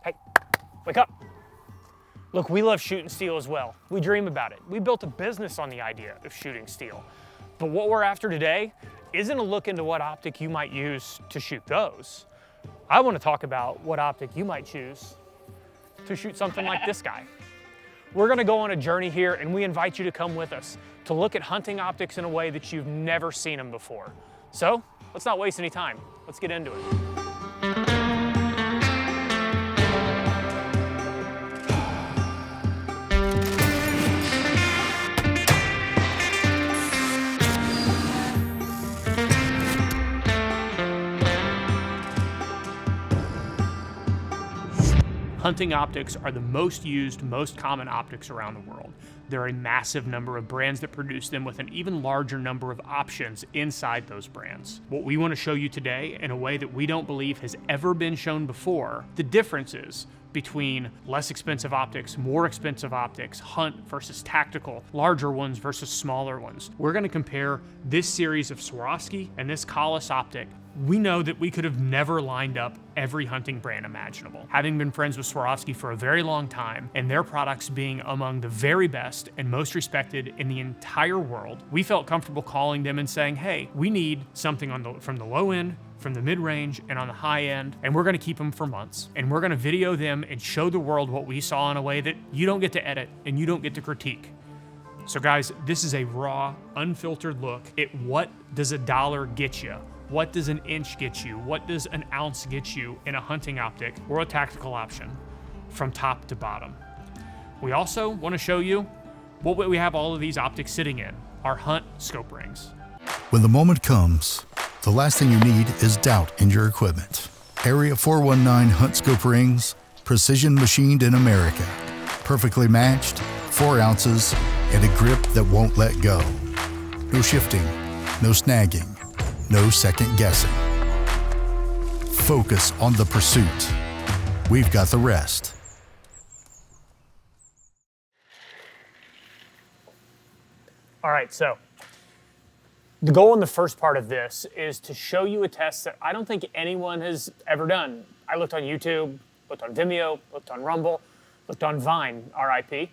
Hey, wake up. Look, we love shooting steel as well. We dream about it. We built a business on the idea of shooting steel. But what we're after today isn't a look into what optic you might use to shoot those. I want to talk about what optic you might choose to shoot something like this guy. We're going to go on a journey here, and we invite you to come with us to look at hunting optics in a way that you've never seen them before. So let's not waste any time. Let's get into it. Hunting optics are the most used, most common optics around the world. There are a massive number of brands that produce them with an even larger number of options inside those brands. What we want to show you today, in a way that we don't believe has ever been shown before, the differences between less expensive optics, more expensive optics, hunt versus tactical, larger ones versus smaller ones. We're going to compare this series of Swarovski and this Collis optic. We know that we could have never lined up every hunting brand imaginable. Having been friends with Swarovski for a very long time, and their products being among the very best and most respected in the entire world, we felt comfortable calling them and saying, hey, we need something from the low end, from the mid-range, and on the high end, and we're gonna keep them for months. And we're gonna video them and show the world what we saw in a way that you don't get to edit and you don't get to critique. So guys, this is a raw, unfiltered look at what does $1 get you? What does an inch get you? What does an ounce get you in a hunting optic or a tactical option from top to bottom? We also want to show you what we have all of these optics sitting in, our hunt scope rings. When the moment comes, the last thing you need is doubt in your equipment. Area 419 hunt scope rings, precision machined in America. Perfectly matched, 4 ounces, and a grip that won't let go. No shifting, no snagging. No second guessing. Focus on the pursuit. We've got the rest. All right, so the goal in the first part of this is to show you a test that I don't think anyone has ever done. I looked on YouTube, looked on Vimeo, looked on Rumble, looked on Vine, RIP,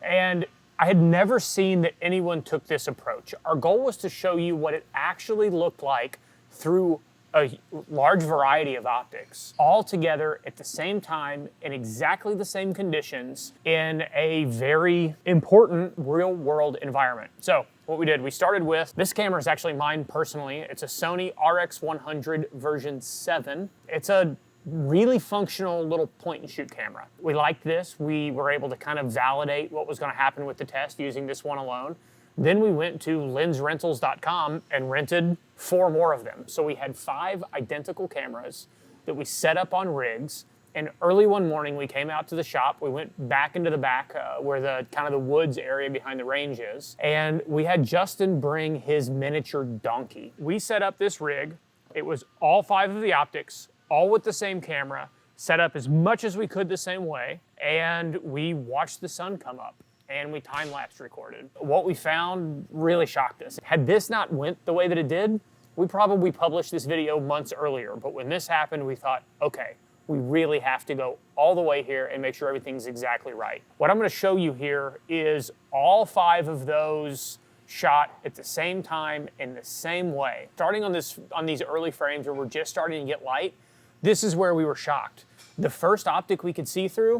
and I had never seen that anyone took this approach. Our goal was to show you what it actually looked like through a large variety of optics, all together at the same time in exactly the same conditions in a very important real-world environment. So what we did, we started with, this camera is actually mine personally. It's a Sony RX100 version 7. It's a really functional little point and shoot camera. We liked this. We were able to kind of validate what was going to happen with the test using this one alone. Then we went to lensrentals.com and rented 4 more of them. So we had 5 identical cameras that we set up on rigs. And early one morning, we came out to the shop. We went back into the back where the kind of the woods area behind the range is. And we had Justin bring his miniature donkey. We set up this rig. It was all 5 of the optics, all with the same camera, set up as much as we could the same way, and we watched the sun come up, and we time-lapse recorded. What we found really shocked us. Had this not went the way that it did, we probably published this video months earlier, but when this happened, we thought, okay, we really have to go all the way here and make sure everything's exactly right. What I'm gonna show you here is all 5 of those shot at the same time in the same way. Starting on these early frames where we're just starting to get light, this is where we were shocked. The first optic we could see through,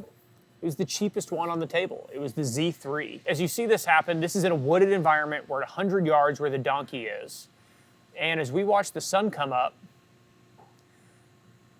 it was the cheapest one on the table. It was the Z3. As you see this happen, this is in a wooded environment. We're at 100 yards where the donkey is. And as we watch the sun come up,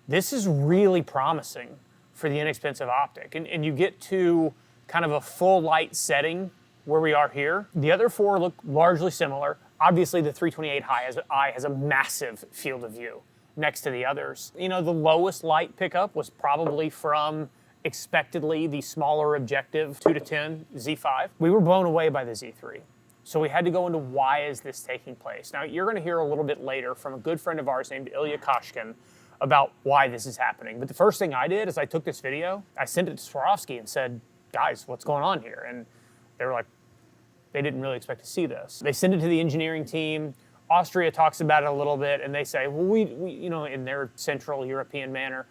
this is really promising for the inexpensive optic. And you get to kind of a full light setting where we are here. The other 4 look largely similar. Obviously the 328 I has a massive field of view next to the others. You know, the lowest light pickup was probably from expectedly the smaller objective 2-10 Z5. We were blown away by the Z3. So we had to go into why is this taking place. Now you're gonna hear a little bit later from a good friend of ours named Ilya Koshkin about why this is happening. But the first thing I did is I took this video, I sent it to Swarovski and said, guys, what's going on here? And they were like, they didn't really expect to see this. They send it to the engineering team. Austria talks about it a little bit, and they say, well, we you know, in their Central European manner,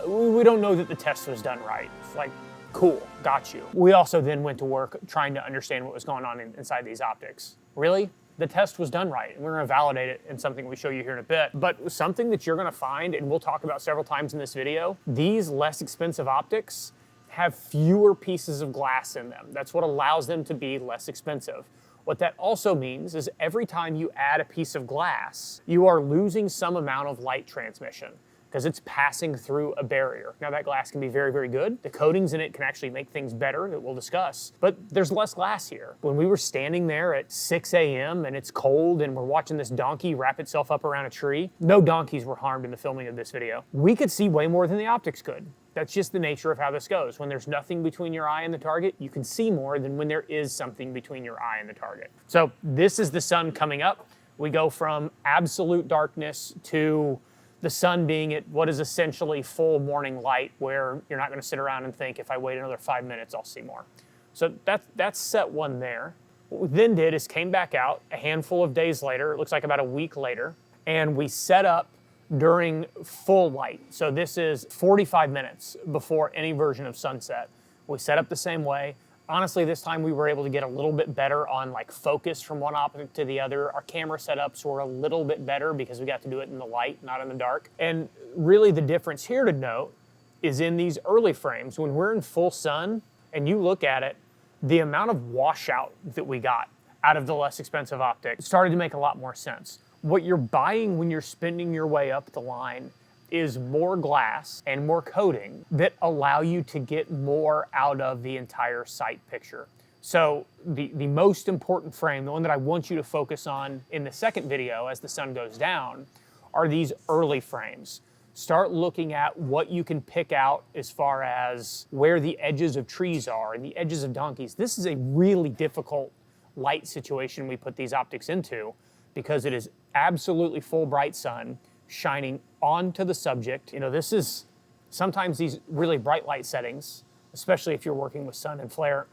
we don't know that the test was done right. It's like, cool, got you. We also then went to work trying to understand what was going on inside these optics. Really? The test was done right, and we're gonna validate it in something we show you here in a bit. But something that you're gonna find, and we'll talk about several times in this video, these less expensive optics have fewer pieces of glass in them. That's what allows them to be less expensive. What that also means is every time you add a piece of glass, you are losing some amount of light transmission, because it's passing through a barrier. Now that glass can be very, very good. The coatings in it can actually make things better that we'll discuss, but there's less glass here. When we were standing there at 6 a.m. and it's cold and we're watching this donkey wrap itself up around a tree, no donkeys were harmed in the filming of this video. We could see way more than the optics could. That's just the nature of how this goes. When there's nothing between your eye and the target, you can see more than when there is something between your eye and the target. So this is the sun coming up. We go from absolute darkness to the sun being at what is essentially full morning light, where you're not going to sit around and think, if I wait another 5 minutes, I'll see more. So that's set one there. What we then did is came back out a handful of days later, it looks like about a week later, and we set up during full light. So this is 45 minutes before any version of sunset. We set up the same way. Honestly, this time we were able to get a little bit better on like focus from one optic to the other. Our camera setups were a little bit better because we got to do it in the light, not in the dark. And really the difference here to note is in these early frames, when we're in full sun and you look at it, the amount of washout that we got out of the less expensive optic started to make a lot more sense. What you're buying when you're spending your way up the line is more glass and more coating that allow you to get more out of the entire sight picture. So the most important frame, the one that I want you to focus on in the second video as the sun goes down, are these early frames. Start looking at what you can pick out as far as where the edges of trees are and the edges of donkeys. This is a really difficult light situation we put these optics into, because it is absolutely full bright sun shining onto the subject. You know, this is sometimes these really bright light settings, especially if you're working with sun and flare,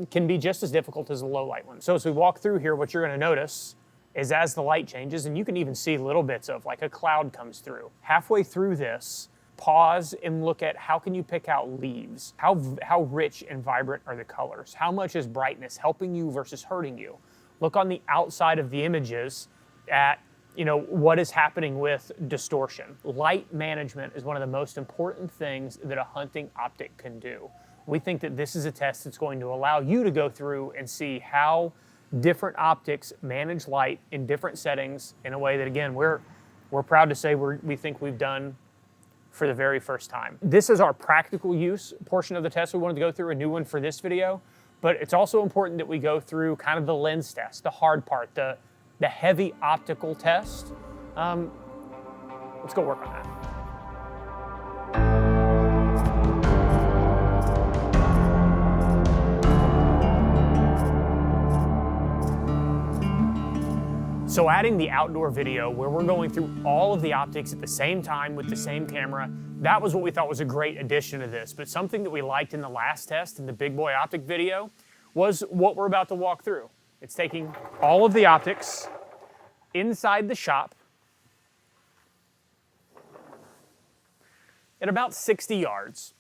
can be just as difficult as the low light ones. So as we walk through here, what you're going to notice is as the light changes, and you can even see little bits of like a cloud comes through. Halfway through this, pause and look at how can you pick out leaves? How rich and vibrant are the colors? How much is brightness helping you versus hurting you? Look on the outside of the images at what is happening with distortion. Light management is one of the most important things that a hunting optic can do. We think that this is a test that's going to allow you to go through and see how different optics manage light in different settings in a way that, again, we're proud to say we think we've done for the very first time. This is our practical use portion of the test. We wanted to go through a new one for this video, but it's also important that we go through kind of the lens test, the hard part, the heavy optical test. Let's go work on that. So adding the outdoor video where we're going through all of the optics at the same time with the same camera, that was what we thought was a great addition to this. But something that we liked in the last test, in the big boy optic video, was what we're about to walk through. It's taking all of the optics inside the shop at about 60 yards,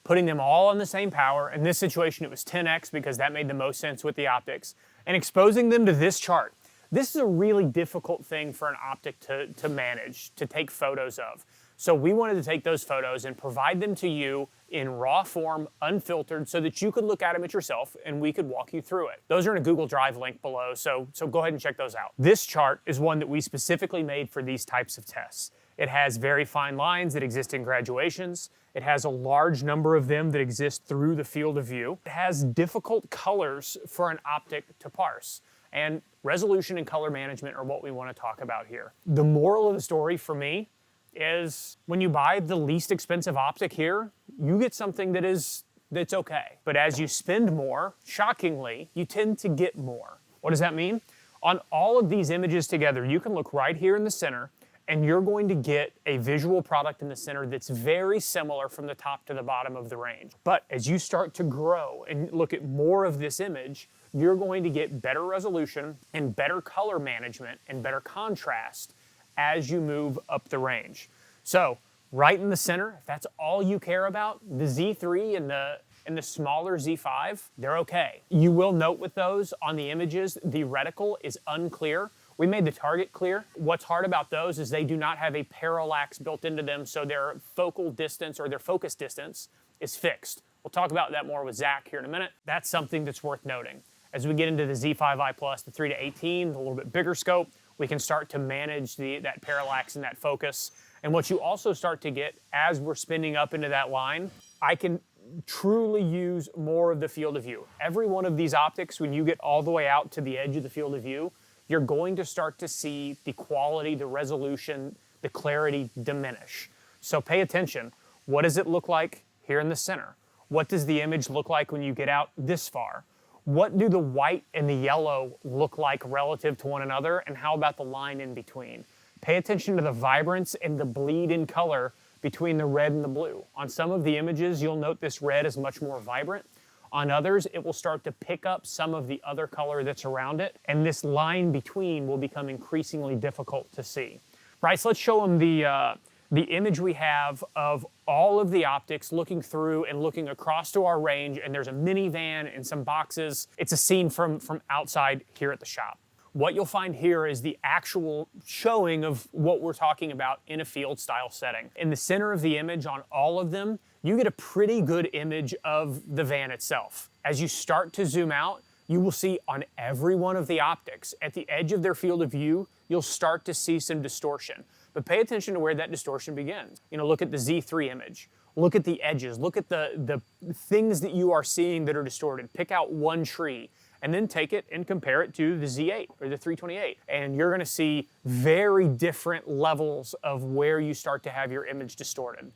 putting them all on the same power. In this situation, it was 10x because that made the most sense with the optics, and exposing them to this chart. This is a really difficult thing for an optic to manage, to take photos of. So we wanted to take those photos and provide them to you in raw form, unfiltered, so that you could look at them yourself and we could walk you through it. Those are in a Google Drive link below, so go ahead and check those out. This chart is one that we specifically made for these types of tests. It has very fine lines that exist in graduations. It has a large number of them that exist through the field of view. It has difficult colors for an optic to parse. And resolution and color management are what we want to talk about here. The moral of the story for me is when you buy the least expensive optic here, you get something that's okay. But as you spend more, shockingly, you tend to get more. What does that mean? On all of these images together, you can look right here in the center, and you're going to get a visual product in the center that's very similar from the top to the bottom of the range. But as you start to grow and look at more of this image, you're going to get better resolution and better color management and better contrast as you move up the range. So right in the center, if that's all you care about, the Z3 and the smaller Z5, they're okay. You will note with those on the images, the reticle is unclear. We made the target clear. What's hard about those is they do not have a parallax built into them, so their focal distance or their focus distance is fixed. We'll talk about that more with Zach here in a minute. That's something that's worth noting. As we get into the Z5i Plus, the 3 to 18, the little bit bigger scope, we can start to manage that parallax and that focus. And what you also start to get as we're spinning up into that line, I can truly use more of the field of view. Every one of these optics, when you get all the way out to the edge of the field of view, you're going to start to see the quality, the resolution, the clarity diminish. So pay attention. What does it look like here in the center? What does the image look like when you get out this far? What do the white and the yellow look like relative to one another? And how about the line in between? Pay attention to the vibrance and the bleed in color between the red and the blue. On some of the images, you'll note this red is much more vibrant. On others, it will start to pick up some of the other color that's around it, and this line between will become increasingly difficult to see. Right, so let's show them the image we have of all of the optics looking through and looking across to our range, and there's a minivan and some boxes. It's a scene from outside here at the shop. What you'll find here is the actual showing of what we're talking about in a field style setting. In the center of the image on all of them, you get a pretty good image of the van itself. As you start to zoom out, you will see on every one of the optics, at the edge of their field of view, you'll start to see some distortion. But pay attention to where that distortion begins. You know, look at the Z3 image. Look at the edges. Look at the things that you are seeing that are distorted. Pick out one tree and then take it and compare it to the Z8 or the 328. And you're gonna see very different levels of where you start to have your image distorted.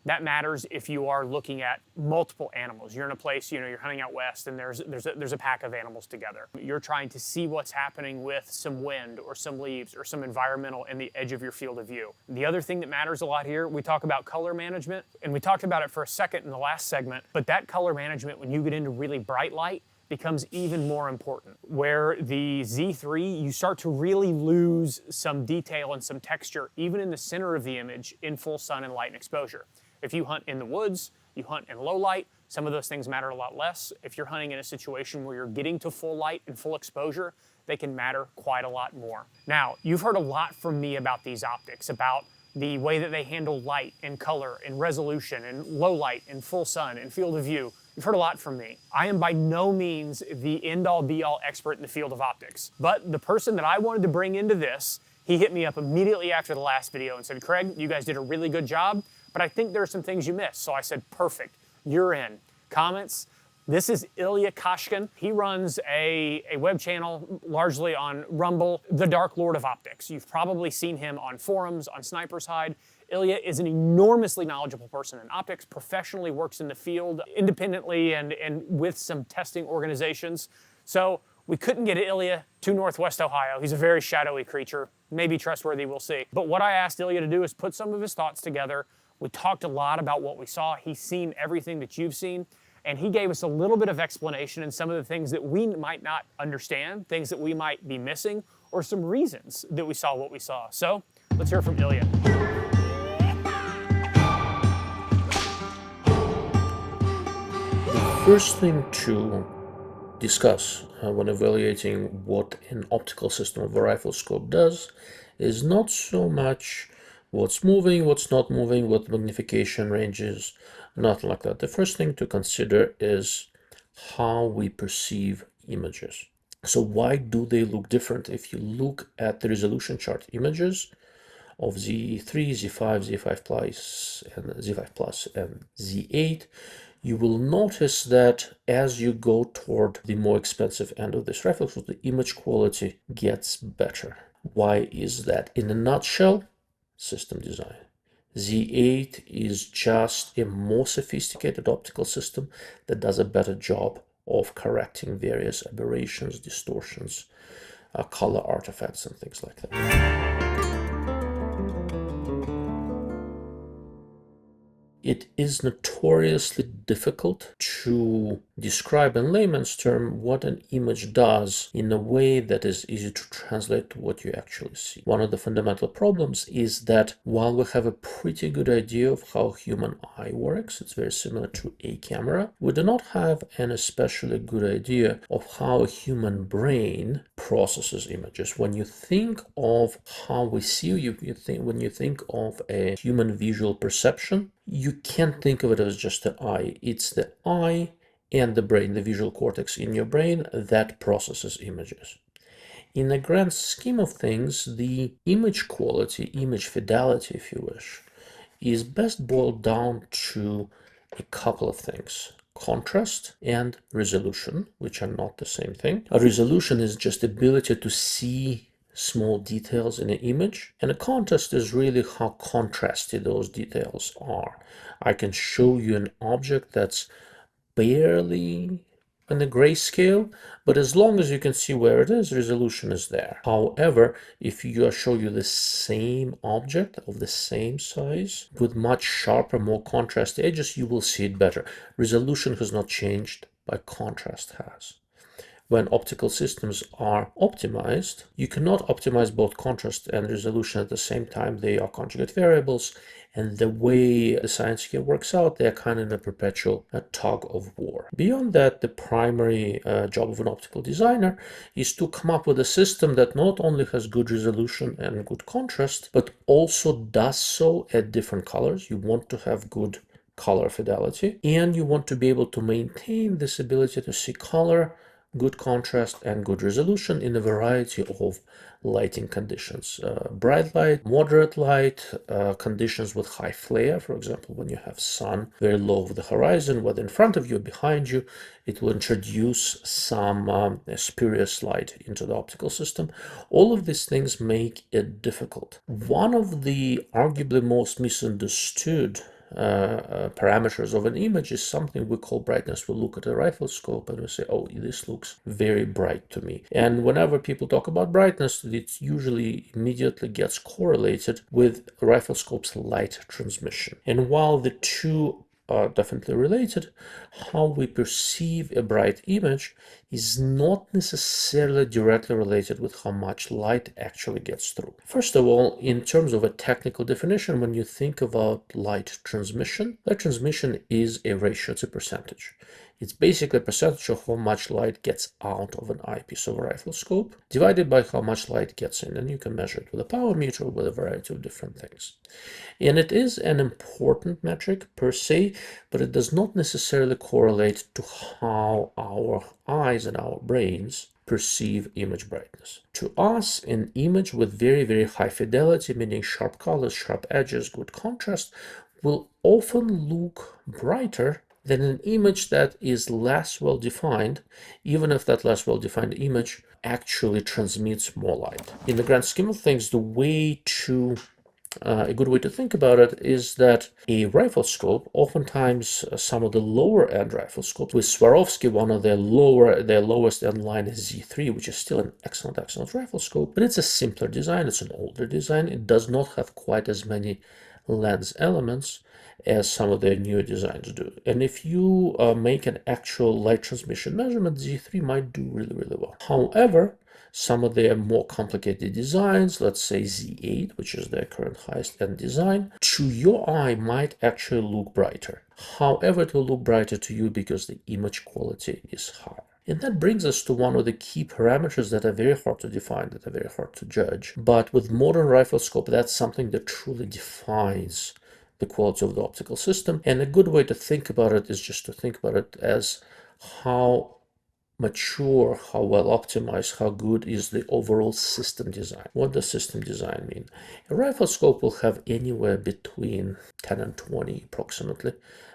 That matters if you are looking at multiple animals. You're in a place, you know, you're hunting out west and there's a pack of animals together. You're trying to see what's happening with some wind or some leaves or some environmental in the edge of your field of view. The other thing that matters a lot here, we talk about color management, and we talked about it for a second in the last segment, but that color management, when you get into really bright light, becomes even more important. Where the Z3, you start to really lose some detail and some texture, even in the center of the image in full sun and light and exposure. If you hunt in the woods, you hunt in low light, some of those things matter a lot less. If you're hunting in a situation where you're getting to full light and full exposure, they can matter quite a lot more. Now, you've heard a lot from me about these optics, about the way that they handle light and color and resolution and low light and full sun and field of view. You've heard a lot from me. I am by no means the end-all be-all expert in the field of optics, but the person that I wanted to bring into this, he hit me up immediately after the last video and said, Craig, you guys did a really good job, but I think there are some things you missed. So I said, perfect, you're in. Comments? This is Ilya Kashkin. He runs a web channel largely on Rumble, the Dark Lord of Optics. You've probably seen him on forums, on Sniper's Hide. Ilya is an enormously knowledgeable person in optics, professionally works in the field independently and with some testing organizations. So we couldn't get Ilya to Northwest Ohio. He's a very shadowy creature, maybe trustworthy, we'll see. But what I asked Ilya to do is put some of his thoughts together. We talked a lot about what we saw. He's seen everything that you've seen. And he gave us a little bit of explanation and some of the things that we might not understand, things that we might be missing, or some reasons that we saw what we saw. So let's hear from Ilya. The first thing to discuss when evaluating what an optical system of a rifle scope does is not so much what's moving, what's not moving, what magnification ranges, nothing like that. The first thing to consider is how we perceive images. So why do they look different? If you look at the resolution chart images of Z3, Z5, Z5 Plus, and Z8, you will notice that as you go toward the more expensive end of this rifle, so the image quality gets better. Why is that? In a nutshell, system design. Z8 is just a more sophisticated optical system that does a better job of correcting various aberrations, distortions, color artifacts, and things like that. it is notoriously difficult to describe in layman's term what an image does in a way that is easy to translate to what you actually see. One of the fundamental problems is that while we have a pretty good idea of how human eye works, it's very similar to a camera, we do not have an especially good idea of how a human brain processes images. When you think of how we see when you think of a human visual perception, you can't think of it as just the eye. It's the eye and the brain, the visual cortex in your brain, that processes images. In the grand scheme of things, the image quality, image fidelity, if you wish, is best boiled down to a couple of things: contrast and resolution, which are not the same thing. A resolution is just ability to see small details in an image, and a contrast is really how contrasty those details are. I can show you an object that's barely in the grayscale, but as long as you can see where it is, resolution is there. However, if I show you the same object of the same size with much sharper, more contrast edges, you will see it better. Resolution has not changed, but contrast has. When optical systems are optimized, you cannot optimize both contrast and resolution at the same time. They are conjugate variables, and the way the science here works out, they're kind of in a perpetual tug of war. Beyond that, the primary job of an optical designer is to come up with a system that not only has good resolution and good contrast, but also does so at different colors. You want to have good color fidelity, and you want to be able to maintain this ability to see color, good contrast, and good resolution in a variety of lighting conditions. Bright light, moderate light, conditions with high flare, for example, when you have sun very low over the horizon, whether in front of you or behind you, it will introduce some spurious light into the optical system. All of these things make it difficult. One of the arguably most misunderstood parameters of an image is something we call brightness. We look at a rifle scope and we say, oh, this looks very bright to me. And whenever people talk about brightness, it usually immediately gets correlated with a rifle scope's light transmission. And while the two are definitely related, how we perceive a bright image is not necessarily directly related with how much light actually gets through. First of all, in terms of a technical definition, when you think about light transmission is a ratio, it's a percentage. It's basically a percentage of how much light gets out of an eyepiece of a rifle scope divided by how much light gets in, and you can measure it with a power meter or with a variety of different things. And it is an important metric per se, but it does not necessarily correlate to how our eyes and our brains perceive image brightness. To us, an image with very, very high fidelity, meaning sharp colors, sharp edges, good contrast, will often look brighter than an image that is less well defined, even if that less well defined image actually transmits more light. In the grand scheme of things, a good way to think about it is that a rifle scope, oftentimes some of the lower end rifle scopes, with Swarovski, one of their lowest end line is Z3, which is still an excellent rifle scope, but it's a simpler design, it's an older design, it does not have quite as many lens elements as some of their newer designs do. And if you make an actual light transmission measurement, Z3 might do really, really well. However, some of their more complicated designs, let's say Z8, which is their current highest end design, to your eye might actually look brighter. However, it will look brighter to you because the image quality is higher. And that brings us to one of the key parameters that are very hard to define, that are very hard to judge. But with modern rifle scope, that's something that truly defines the quality of the optical system. And a good way to think about it is just to think about it as how mature, how well optimized, how good is the overall system design. What does system design mean? A rifle scope will have anywhere between 10 and 20 approximately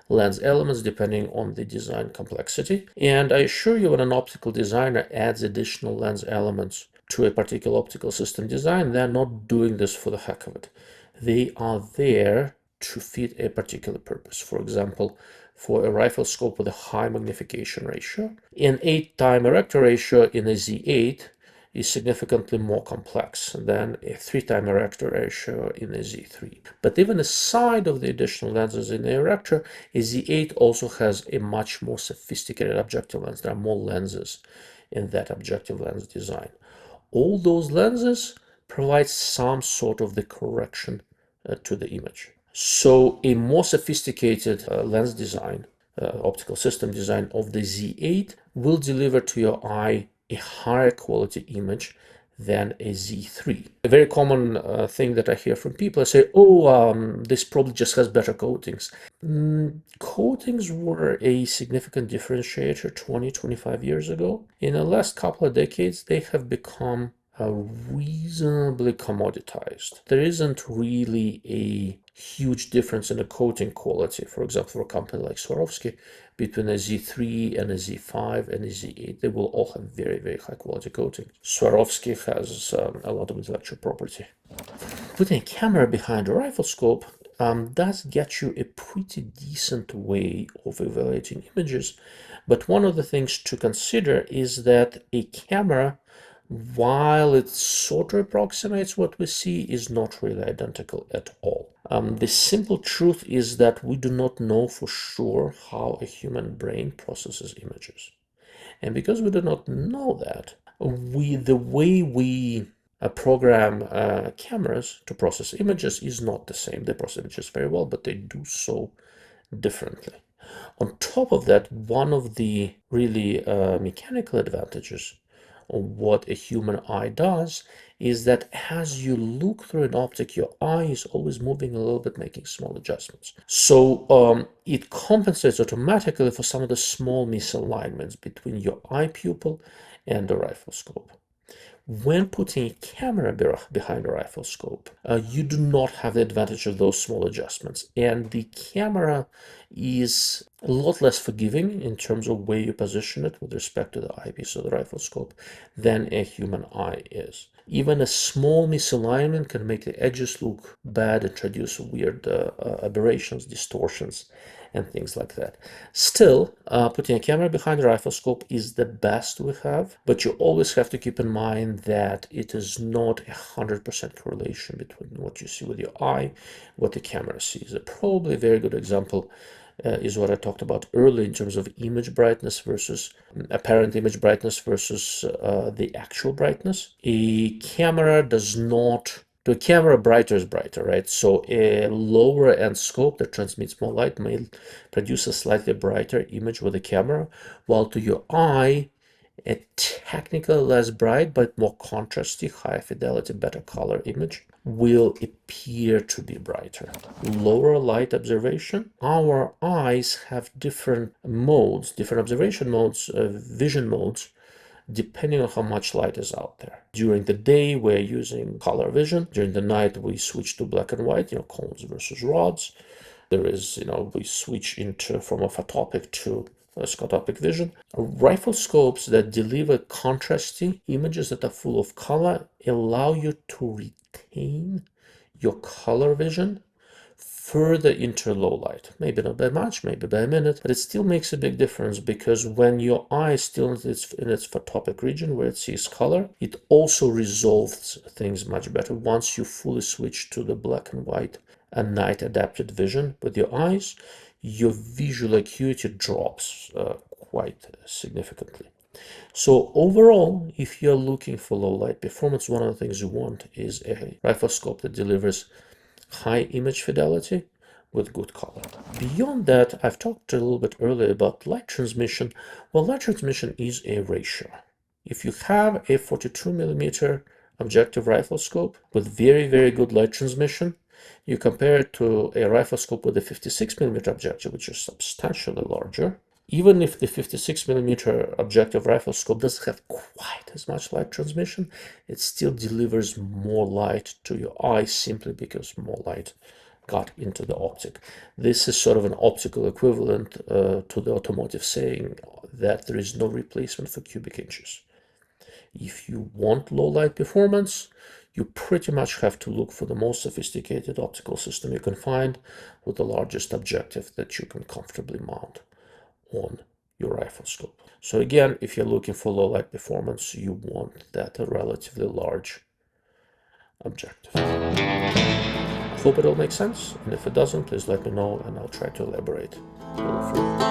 lens elements depending on the design complexity. And I assure you, when an optical designer adds additional lens elements to a particular optical system design, they're not doing this for the heck of it. They are there to fit a particular purpose. For example, for a rifle scope with a high magnification ratio, an 8-time erector ratio in a Z8 is significantly more complex than a 3-time erector ratio in a Z3. But even aside of the additional lenses in the erector, a Z8 also has a much more sophisticated objective lens. There are more lenses in that objective lens design. All those lenses provide some sort of the correction to the image. So a more sophisticated lens design, optical system design of the Z8 will deliver to your eye a higher quality image than a Z3. A very common thing that I hear from people, I say, this probably just has better coatings. Coatings were a significant differentiator 20, 25 years ago. In the last couple of decades, they have become reasonably commoditized. There isn't really a huge difference in the coating quality, for example, for a company like Swarovski, between a Z3 and a Z5 and a Z8. They will all have very, very high quality coating. Swarovski has a lot of intellectual property. Putting a camera behind a rifle scope does get you a pretty decent way of evaluating images, but one of the things to consider is that a camera, while it sort of approximates what we see, is not really identical at all. The simple truth is that we do not know for sure how a human brain processes images. And because we do not know that, the way we program cameras to process images is not the same. They process images very well, but they do so differently. On top of that, one of the really mechanical advantages of what a human eye does is that as you look through an optic, your eye is always moving a little bit, making small adjustments. So it compensates automatically for some of the small misalignments between your eye pupil and the rifle scope. When putting a camera behind a rifle scope, you do not have the advantage of those small adjustments, and the camera is a lot less forgiving in terms of where you position it with respect to the eyepiece of the rifle scope than a human eye is. Even a small misalignment can make the edges look bad, introduce weird aberrations, distortions, and things like that. Still, putting a camera behind a rifle scope is the best we have, but you always have to keep in mind that it is not 100% correlation between what you see with your eye, what the camera sees. Probably a very good example is what I talked about earlier in terms of image brightness versus apparent image brightness versus the actual brightness. A camera does not to a camera, brighter is brighter, right? So a lower end scope that transmits more light may produce a slightly brighter image with the camera, while to your eye, a technically less bright but more contrasty, high fidelity, better color image will appear to be brighter. Lower light observation, our eyes have different modes, different observation modes, vision modes, depending on how much light is out there. During the day, we're using color vision. During the night, we switch to black and white, cones versus rods. There is, we switch from a photopic to a scotopic vision. Rifle scopes that deliver contrasty images that are full of color allow you to retain your color vision further into low light. Maybe not by much, maybe by a minute, but it still makes a big difference, because when your eye is still in its photopic region where it sees color, it also resolves things much better. Once you fully switch to the black and white and night adapted vision with your eyes, your visual acuity drops quite significantly. So overall, if you're looking for low light performance, one of the things you want is a rifle scope that delivers high image fidelity with good color. Beyond that, I've talked a little bit earlier about light transmission. Well, light transmission is a ratio. If you have a 42mm objective rifle scope with very, very good light transmission, you compare it to a rifle scope with a 56mm objective, which is substantially larger. Even if the 56mm objective rifle scope doesn't have quite as much light transmission, it still delivers more light to your eye simply because more light got into the optic. This is sort of an optical equivalent to the automotive saying that there is no replacement for cubic inches. If you want low light performance, you pretty much have to look for the most sophisticated optical system you can find with the largest objective that you can comfortably mount on your rifle scope. So again, if you're looking for low light performance, you want that relatively large objective. Hope it all makes sense, and if it doesn't, please let me know and I'll try to elaborate a little further.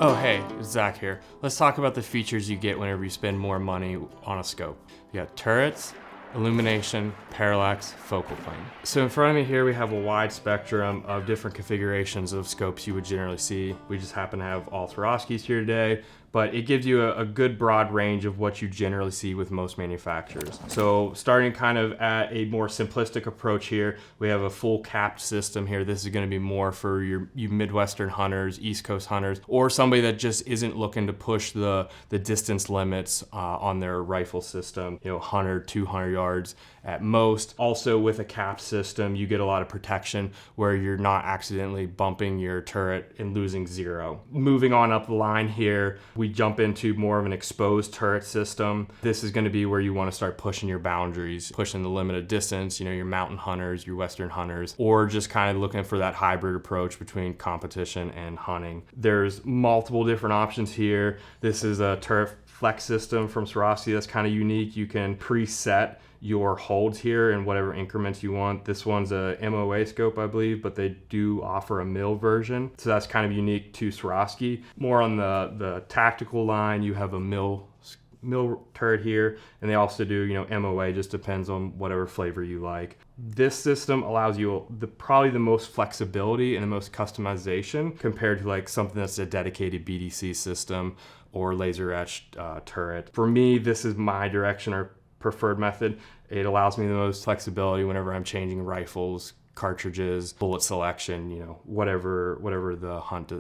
Oh hey, it's Zach here. Let's talk about the features you get whenever you spend more money on a scope. You got turrets, illumination, parallax, focal plane. So in front of me here we have a wide spectrum of different configurations of scopes you would generally see. We just happen to have all Swarovskis here today, but it gives you a good broad range of what you generally see with most manufacturers. So starting kind of at a more simplistic approach here, we have a full capped system here. This is gonna be more for you Midwestern hunters, East Coast hunters, or somebody that just isn't looking to push the distance limits on their rifle system, 100, 200 yards at most. Also with a capped system, you get a lot of protection where you're not accidentally bumping your turret and losing zero. Moving on up the line here, we jump into more of an exposed turret system. This is going to be where you want to start pushing your boundaries, pushing the limit of distance, your mountain hunters, your Western hunters, or just kind of looking for that hybrid approach between competition and hunting. There's multiple different options here. This is a turret flex system from Swarovski that's kind of unique. You can preset your holds here in whatever increments you want. This one's a MOA scope, I believe, but they do offer a mil version. So that's kind of unique to Swarovski. More on the tactical line, you have a mil turret here, and they also do, MOA, just depends on whatever flavor you like. This system allows you probably the most flexibility and the most customization compared to like something that's a dedicated BDC system or laser etched turret. For me, this is my direction or preferred method. It allows me the most flexibility whenever I'm changing rifles, cartridges, bullet selection, whatever the hunt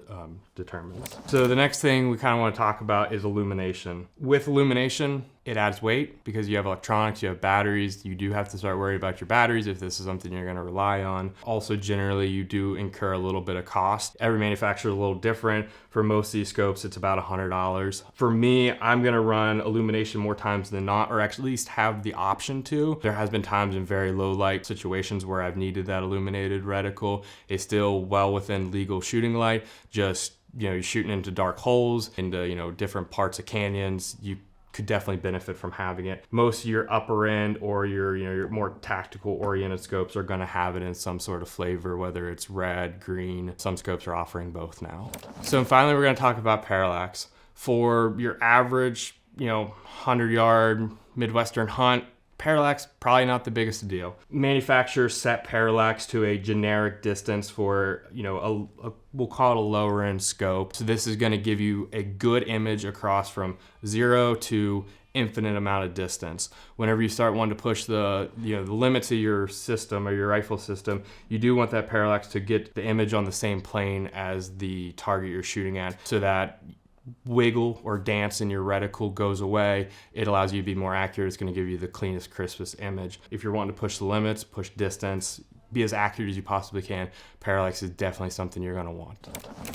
determines. So the next thing we kind of want to talk about is illumination. With illumination, it adds weight because you have electronics, you have batteries. You do have to start worrying about your batteries if this is something you're going to rely on. Also, generally, you do incur a little bit of cost. Every manufacturer is a little different. For most of these scopes, it's about $100. For me, I'm going to run illumination more times than not, or at least have the option to. There has been times in very low light situations where I've needed that illuminated reticle. It's still well within legal shooting light. Just, you're shooting into dark holes, into, different parts of canyons. You could definitely benefit from having it. Most of your upper end or your more tactical oriented scopes are going to have it in some sort of flavor, whether it's red, green. Some scopes are offering both now. So finally, we're going to talk about parallax. For your average, 100-yard Midwestern hunt, parallax, probably not the biggest deal. Manufacturers set parallax to a generic distance for, we'll call it a lower end scope. So this is going to give you a good image across from 0 to infinite amount of distance. Whenever you start wanting to push the limits of your system or your rifle system, you do want that parallax to get the image on the same plane as the target you're shooting at, so that wiggle or dance in your reticle goes away. It allows you to be more accurate. It's going to give you the cleanest, crispest image. If you're wanting to push the limits, push distance, be as accurate as you possibly can, parallax is definitely something you're going to want.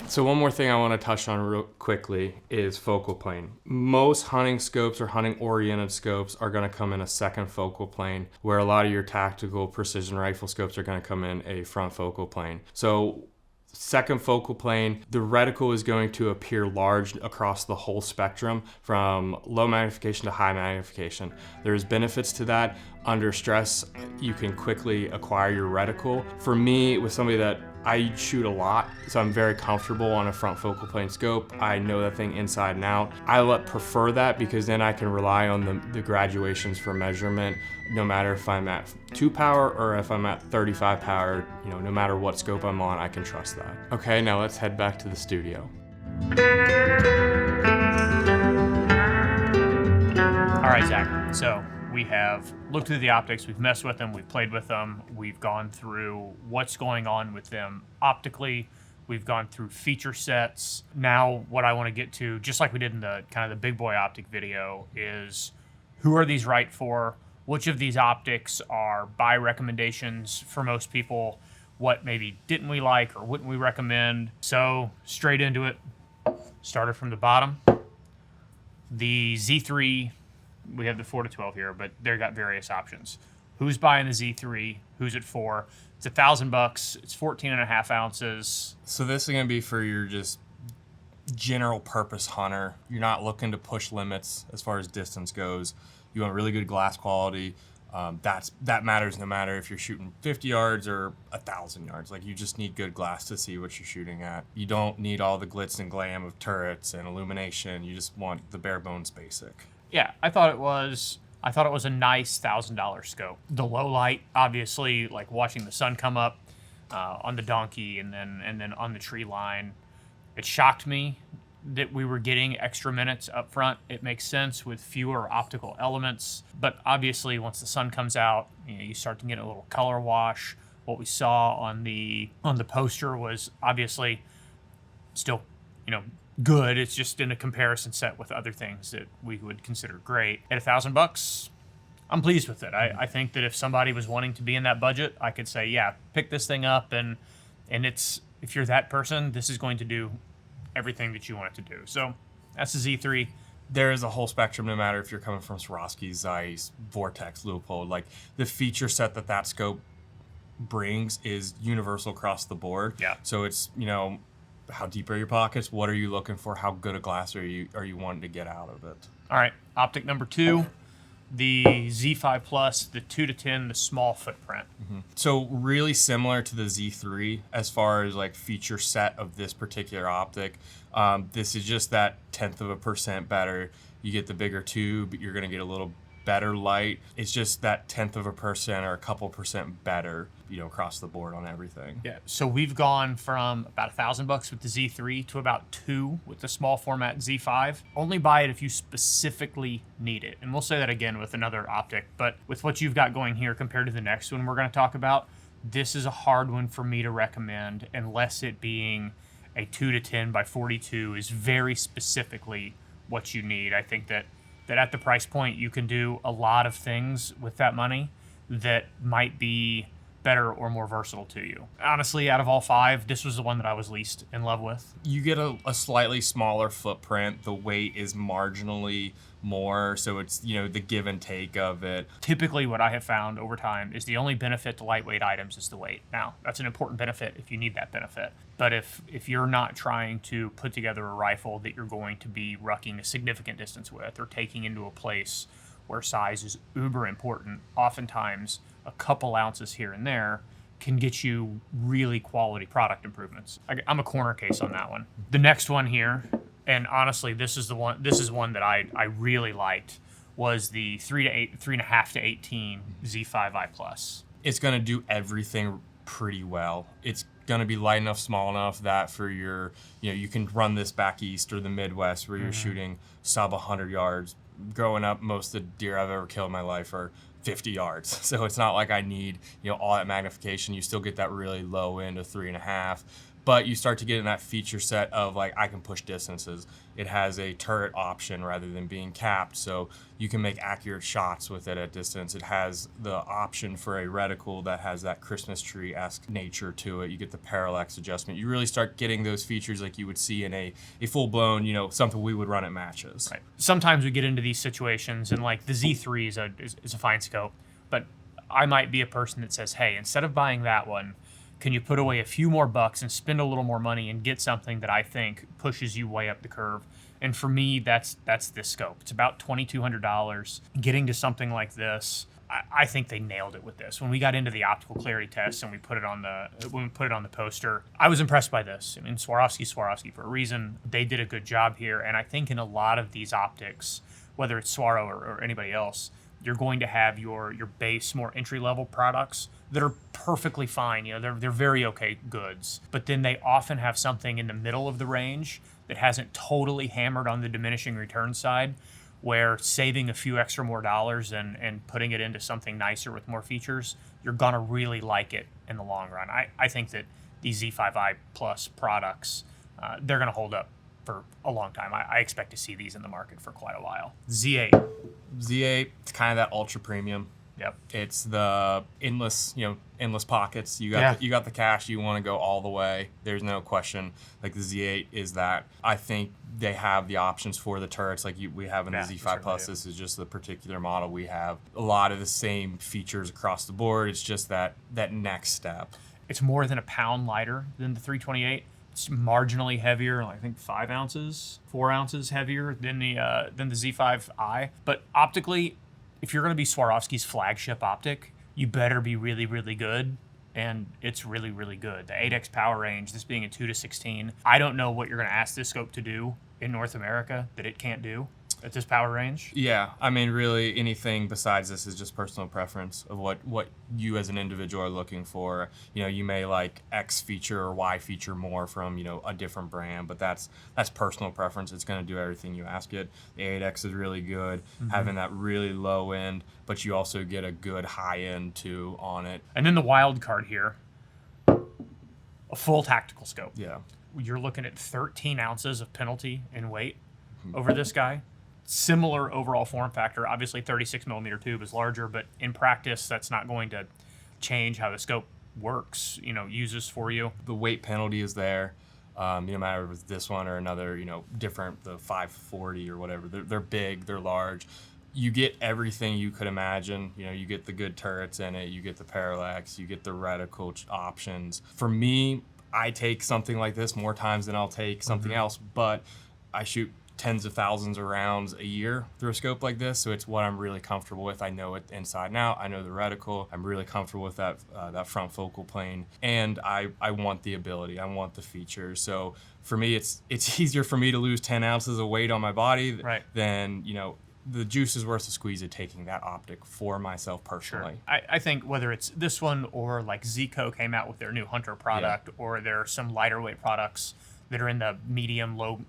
So one more thing I want to touch on real quickly is focal plane. Most hunting scopes or hunting oriented scopes are going to come in a second focal plane, where a lot of your tactical precision rifle scopes are going to come in a front focal plane. So second focal plane, the reticle is going to appear large across the whole spectrum from low magnification to high magnification. There's benefits to that. Under stress, you can quickly acquire your reticle. For me, with somebody that I shoot a lot, so I'm very comfortable on a front focal plane scope. I know that thing inside and out. I prefer that because then I can rely on the graduations for measurement, no matter if I'm at 2 power or if I'm at 35 power, no matter what scope I'm on, I can trust that. Okay, now let's head back to the studio. All right, Zach. So we have looked through the optics, we've messed with them, we've played with them, we've gone through what's going on with them optically, we've gone through feature sets. Now what I want to get to, just like we did in the kind of the big boy optic video, is who are these right for? Which of these optics are buy recommendations for most people? What maybe didn't we like or wouldn't we recommend? So straight into it, started from the bottom. The Z3, we have the 4 to 12 here, but they've got various options. Who's buying the Z3? Who's it for? It's $1,000. It's 14.5 ounces. So this is going to be for your just general purpose hunter. You're not looking to push limits as far as distance goes. You want really good glass quality. That matters no matter if you're shooting 50 yards or 1,000 yards. Like, you just need good glass to see what you're shooting at. You don't need all the glitz and glam of turrets and illumination. You just want the bare bones basic. Yeah, I thought it was a nice $1,000 scope. The low light, obviously, like watching the sun come up on the donkey and then on the tree line. It shocked me that we were getting extra minutes up front. It makes sense with fewer optical elements, but obviously once the sun comes out, you start to get a little color wash. What we saw on the poster was obviously still, good. It's just in a comparison set with other things that we would consider great. At $1,000, I'm pleased with it. I think that if somebody was wanting to be in that budget, I could say, yeah, pick this thing up, and it's, if you're that person, this is going to do everything that you want it to do. So that's the Z3. There is a whole spectrum, no matter if you're coming from Swarovski, Zeiss, Vortex, Leupold. Like, the feature set that scope brings is universal across the board. Yeah. So it's, how deep are your pockets? What are you looking for? How good a glass are you wanting to get out of it? All right, optic number 2, the Z5 Plus, the 2-10, the small footprint. So really similar to the Z3 as far as like feature set of this particular optic. This is just that 0.1% better. You get the bigger tube, you're going to get a little better light. It's just that 0.1% or a couple percent better, across the board on everything. Yeah. So we've gone from about $1,000 with the Z3 to about $2 with the small format Z5. Only buy it if you specifically need it. And we'll say that again with another optic, but with what you've got going here compared to the next one we're going to talk about, this is a hard one for me to recommend unless it being a 2-10 by 42 is very specifically what you need. I think that at the price point, you can do a lot of things with that money that might be better or more versatile to you. Honestly, out of all 5, this was the one that I was least in love with. You get a slightly smaller footprint. The weight is marginally more, so it's, the give and take of it. Typically, what I have found over time is the only benefit to lightweight items is the weight. Now, that's an important benefit if you need that benefit. But if you're not trying to put together a rifle that you're going to be rucking a significant distance with or taking into a place where size is uber important, oftentimes a couple ounces here and there can get you really quality product improvements. I'm a corner case on that one. The next one here, and honestly, this is one that I really liked, was the 3.5 to 18 Z5i Plus. It's going to do everything pretty well. It's going to be light enough, small enough that for your, you can run this back east or the Midwest where you're shooting sub 100 yards. Growing up, most of the deer I've ever killed in my life are 50 yards. So it's not like I need, all that magnification. You still get that really low end of 3.5. But you start to get in that feature set of like, I can push distances. It has a turret option rather than being capped, so you can make accurate shots with it at distance. It has the option for a reticle that has that Christmas tree-esque nature to it. You get the parallax adjustment. You really start getting those features like you would see in a full-blown, something we would run at matches. Right. Sometimes we get into these situations, and like the Z3 is a fine scope, but I might be a person that says, hey, instead of buying that one, can you put away a few more bucks and spend a little more money and get something that I think pushes you way up the curve? And for me, that's this scope. It's about $2,200. Getting to something like this, I think they nailed it with this. When we got into the optical clarity test and we put it on the poster, I was impressed by this. I mean, Swarovski for a reason. They did a good job here, and I think in a lot of these optics, whether it's Swaro or anybody else, you're going to have your base, more entry-level products that are perfectly fine. They're very okay goods. But then they often have something in the middle of the range that hasn't totally hammered on the diminishing return side, where saving a few extra more dollars and putting it into something nicer with more features, you're going to really like it in the long run. I think that these Z5i Plus products, they're going to hold up for a long time. I expect to see these in the market for quite a while. Z8. Z8, it's kind of that ultra premium. Yep. It's the endless pockets. You got you got the cash. You want to go all the way. There's no question. Like the Z8 is that. I think they have the options for the turrets like we have in the Z5 Plus. This is just the particular model we have. A lot of the same features across the board. It's just that next step. It's more than a pound lighter than the 328. It's marginally heavier, I think 4 ounces heavier than the Z5i. But optically, if you're going to be Swarovski's flagship optic, you better be really, really good. And it's really, really good. The 8x power range, this being a 2 to 16. I don't know what you're going to ask this scope to do in North America that it can't do at this power range. Yeah, I mean, really anything besides this is just personal preference of what you as an individual are looking for. You know, you may like X feature or Y feature more from, you know, a different brand, but that's personal preference. It's going to do everything you ask it. The 8X is really good, having that really low end, but you also get a good high end too on it. And then the wild card here, a full tactical scope. Yeah. You're looking at 13 ounces of penalty in weight over this guy. Similar overall form factor. Obviously, 36 millimeter tube is larger, but in practice, that's not going to change how the scope works, uses for you. The weight penalty is there. No matter if it's this one or another, different, the 540 or whatever. They're big, they're large. You get everything you could imagine. You get the good turrets in it, you get the parallax, you get the reticle options. For me, I take something like this more times than I'll take something else, but I shoot tens of thousands of rounds a year through a scope like this, so it's what I'm really comfortable with. I know it inside and out. I know the reticle. I'm really comfortable with that front focal plane, and I want the ability. I want the features. So for me, it's easier for me to lose 10 ounces of weight on my body than the juice is worth the squeeze of taking that optic for myself personally. Sure. I think whether it's this one or like Zico came out with their new Hunter product, or there are some lighter weight products that are in the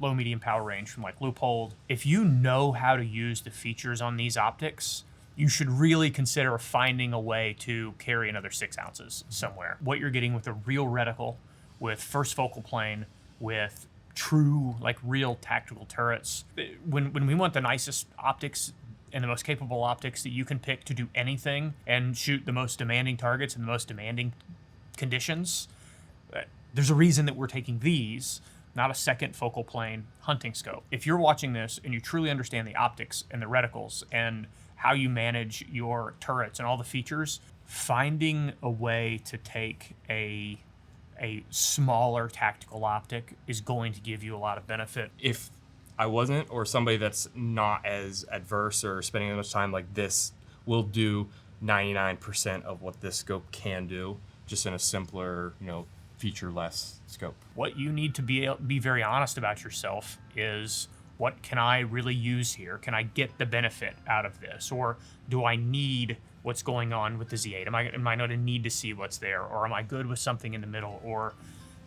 low medium power range from like Loophole. If you know how to use the features on these optics, you should really consider finding a way to carry another 6 ounces somewhere. What you're getting with a real reticle, with first focal plane, with true, like real tactical turrets. When we want the nicest optics and the most capable optics that you can pick to do anything and shoot the most demanding targets in the most demanding conditions, there's a reason that we're taking these, not a second focal plane hunting scope. If you're watching this and you truly understand the optics and the reticles and how you manage your turrets and all the features, finding a way to take a smaller tactical optic is going to give you a lot of benefit. If I wasn't, or somebody that's not as adverse or spending as much time, like this will do 99% of what this scope can do, just in a simpler, feature-less scope. What you need to be very honest about yourself is, what can I really use here? Can I get the benefit out of this? Or do I need what's going on with the Z8? Am I going to need to see what's there? Or am I good with something in the middle? Or,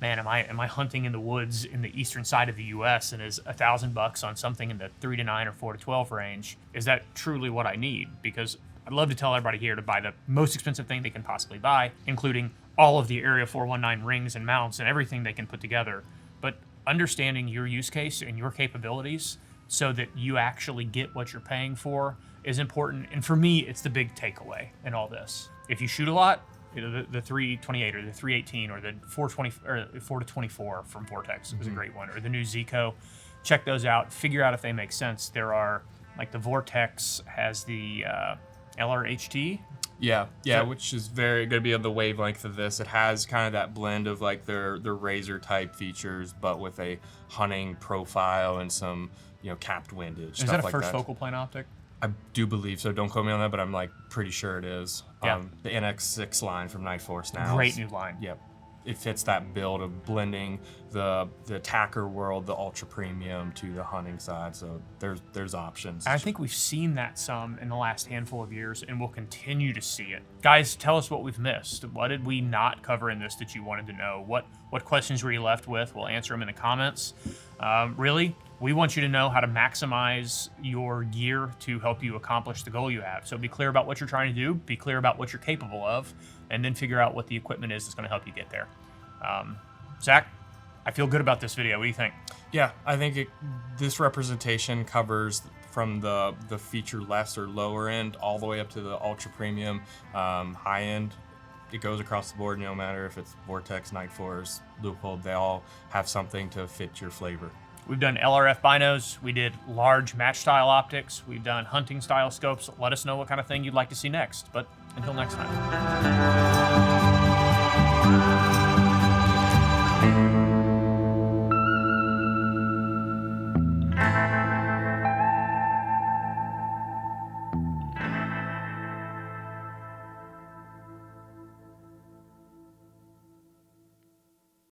man, am I hunting in the woods in the eastern side of the U.S. and is $1,000 on something in the 3 to 9 or 4 to 12 range? Is that truly what I need? Because I'd love to tell everybody here to buy the most expensive thing they can possibly buy, including all of the Area 419 rings and mounts and everything they can put together. But understanding your use case and your capabilities so that you actually get what you're paying for is important. And for me, it's the big takeaway in all this. If you shoot a lot, the 328 or the 318 or the 420 or 4 to 24 from Vortex was a great one, or the new Zico. Check those out. Figure out if they make sense. There are, like, the Vortex has the LRHT. Yeah, which is very going to be on the wavelength of this. It has kind of that blend of like their razor type features, but with a hunting profile and some capped windage. Is that a first focal plane optic? I do believe so. Don't quote me on that, but I'm like pretty sure it is. Yeah. The NX6 line from Night Force now. Great new line. Yep. It fits that build of blending the attacker world, the ultra premium, to the hunting side. So there's options. I think we've seen that some in the last handful of years, and we'll continue to see it. Guys, tell us what we've missed. What did we not cover in this that you wanted to know? What questions were you left with? We'll answer them in the comments. Really, we want you to know how to maximize your gear to help you accomplish the goal you have. So be clear about what you're trying to do, be clear about what you're capable of, and then figure out what the equipment is that's going to help you get there. Zach, I feel good about this video. What do you think? Yeah, I think this representation covers from the feature less or lower end all the way up to the ultra premium high end. It goes across the board, no matter if it's Vortex, Night Force, Leupold, they all have something to fit your flavor. We've done LRF binos, we did large match style optics, we've done hunting style scopes. Let us know what kind of thing you'd like to see next. But until next time.